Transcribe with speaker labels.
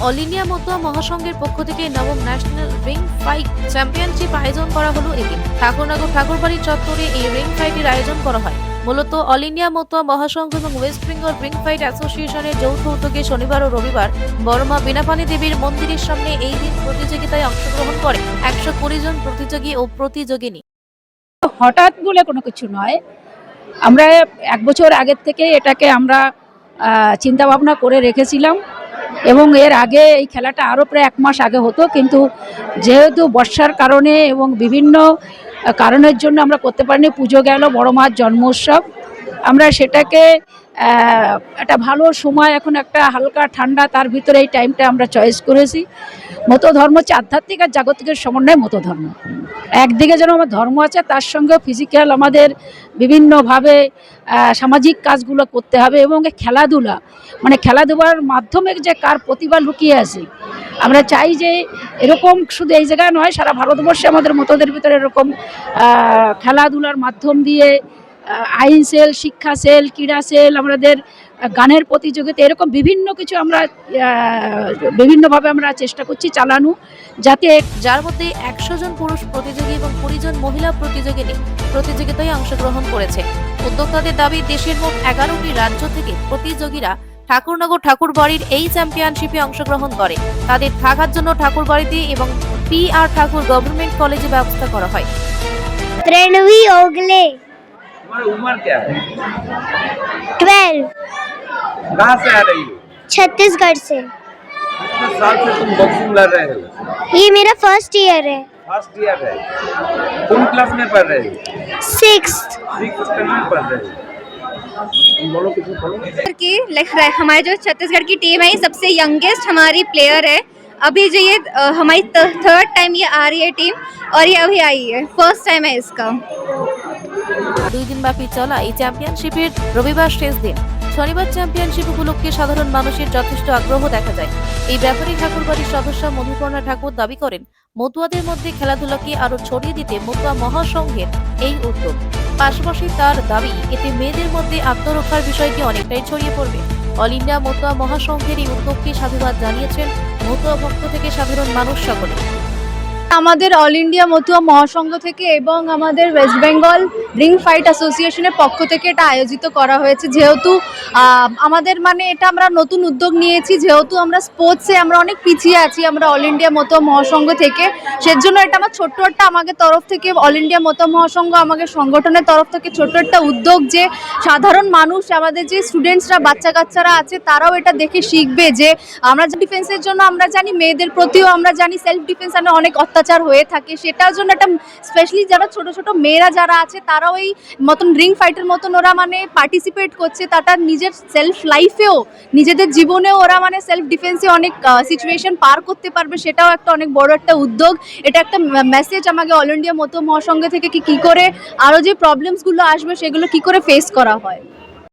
Speaker 1: All India Matua মহাসংঘের পক্ষ থেকে নবম ন্যাশনাল রিং ফাইট চ্যাম্পিয়নশিপ আয়োজন করা হলো এদিন। ঠাকুরনগর ঠাকুরবাড়ি চত্বরে এই রিং ফাইটের আয়োজন করা হয়। মূলত অল ইন্ডিয়া মতুয়া মহাসংঘ এবং ওয়েস্ট বেঙ্গল রিং ফাইট অ্যাসোসিয়েশনের যৌথ উদ্যোগে শনিবার ও রবিবার বড়মা বীণাপানি দেবীর মন্দিরের সামনে এই দিন প্রতিযোগিতায় অংশগ্রহণ করে 120 জন প্রতিযোগী ও প্রতিযোগিনী।
Speaker 2: হঠাৎ বলে কোনো কিছু নয়, আমরা 1 বছর আগের থেকে এটাকে আমরা চিন্তা ভাবনা করে রেখেছিলাম এবং এর আগে এই খেলাটা আরও প্রায় 1 মাস আগে হতো, কিন্তু যেহেতু বর্ষার কারণে এবং বিভিন্ন কারণের জন্য আমরা করতে পারিনি। পুজো গেল, বড় মার জন্ম উৎসব, আমরা সেটাকে একটা ভালো সময়, এখন একটা হালকা ঠান্ডা, তার ভিতরে এই টাইমটা আমরা চয়েস করেছি। মতো ধর্ম হচ্ছে আধ্যাত্মিক আর জাগতিকের সমন্বয় মতো ধর্ম। একদিকে যেন আমার ধর্ম আছে, তার সঙ্গে ফিজিক্যাল আমাদের বিভিন্নভাবে সামাজিক কাজগুলো করতে হবে এবং খেলাধুলা, মানে খেলাধুলার মাধ্যমে যে কার প্রতিভা লুকিয়ে আছে, আমরা চাই যে এরকম শুধু এই জায়গায় নয়, সারা ভারতবর্ষে আমাদের মতদের ভিতরে এরকম খেলাধুলার মাধ্যম দিয়ে আইন সেল, শিক্ষা সেল, ক্রীড়া সেল, আমাদের গানের প্রতিযোগিতা, এরকম বিভিন্ন কিছু আমরা বিভিন্নভাবে আমরা চেষ্টা করছি চালানো, যাতে
Speaker 1: যার মধ্যে 100 জন পুরুষ প্রতিযোগী এবং 20 জন মহিলা প্রতিযোগিনী প্রতিযোগিতায় অংশগ্রহণ করেছে। উদ্যোক্তাদের দাবি, দেশের মোট 11টি রাজ্য থেকে প্রতিযোগীরা ঠাকুরনগর ঠাকুরবাড়ির এই চ্যাম্পিয়নশিপে অংশগ্রহণ করে। তাদের থাকার জন্য ঠাকুরবাড়িতে এবং PR ঠাকুর গভর্নমেন্ট কলেজে ব্যবস্থা করা হয়।
Speaker 3: त्रिनवी ओगले।
Speaker 4: तुम्हारी उम्र क्या है?
Speaker 3: 12।
Speaker 4: कहाँ से आ रही हो?
Speaker 3: छत्तीसगढ़ से।
Speaker 4: कितने साल से तुम बॉक्सिंग लड़ रहे हो?
Speaker 3: ये मेरा फर्स्ट ईयर है।
Speaker 4: फर्स्ट ईयर है। कौन क्लास में पढ़ रहे हो?
Speaker 3: 6th।
Speaker 4: 6th स्टैंडर्ड में पढ़ रहे हो। तुम बोलो कुछ बोलो।
Speaker 5: की हमारे जो छत्तीसगढ़ की टीम है, ये सबसे यंगेस्ट हमारी प्लेयर है। अभी जो ये हमारी 3rd टाइम ये आ रही है टीम, और ये अभी आई है, फर्स्ट टाइम है इसका।
Speaker 1: 2 দিন ব্যাপী চলা এই চ্যাম্পিয়নশিপের রবিবার শেষ দিন। শনিবার চ্যাম্পিয়নশিপ উপলক্ষে সাধারণ মানুষের যথেষ্ট আগ্রহ দেখা যায়। এই ব্যাপারে ঠাকুরবাড়ির সদস্য মধুপর্ণা ঠাকুর দাবি করেন, মতুয়াদের মধ্যে খেলাধুলাকে আরো ছড়িয়ে দিতে মতুয়া মহাসংঘের এই উদ্যোগ। পাশাপাশি তার দাবি, এতে মেয়েদের মধ্যে আত্মরক্ষার বিষয়টি অনেকটাই ছড়িয়ে পড়বে। অল ইন্ডিয়া মতুয়া মহাসংঘের এই উদ্যোগকে সাধুবাদ জানিয়েছেন মতুয়া পক্ষ থেকে সাধারণ মানুষ সকলে।
Speaker 5: আমাদের অল ইন্ডিয়া মতুয়া মহাসংঘ থেকে এবং আমাদের ওয়েস্ট বেঙ্গল রিং ফাইট অ্যাসোসিয়েশনের পক্ষ থেকে এটা আয়োজিত করা হয়েছে। যেহেতু আমাদের মানে এটা আমরা নতুন উদ্যোগ নিয়েছি, যেহেতু আমরা স্পোর্টসে আমরা অনেক পিছিয়ে আছি, আমরা অল ইন্ডিয়া মতুয়া মহাসংঘ থেকে, সেজন্য এটা আমার ছোট্ট একটা আমাদের তরফ থেকে, অল ইন্ডিয়া মতুয়া মহাসংঘ আমাদের সংগঠনের তরফ থেকে ছোট্ট একটা উদ্যোগ, যে সাধারণ মানুষ, আমাদের যে স্টুডেন্টসরা, বাচ্চা কাচ্চারা আছে, তারাও এটা দেখে শিখবে যে আমরা ডিফেন্সের জন্য আমরা জানি, মেয়েদের প্রতিও আমরা জানি সেলফ ডিফেন্স অনেক অত্যাচার হয়ে থাকে, সেটার জন্য একটা স্পেশালি যারা ছোট ছোট মেয়েরা যারা আছে, তারাও এই মতন রিং ফাইটের মতন ওরা মানে পার্টিসিপেট করছে, তারা নিজের সেলফ লাইফেও, নিজেদের জীবনেও ওরা মানে সেলফ ডিফেন্সে অনেক সিচুয়েশন পার করতে পারবে। সেটাও একটা অনেক বড় একটা উদ্যোগ। এটা একটা মেসেজ আমাকে অল ইন্ডিয়া মতুয়া মহাসংঘ থেকে কি করে আরও যে প্রবলেমসগুলো আসবে সেগুলো কি করে ফেস করা হয়।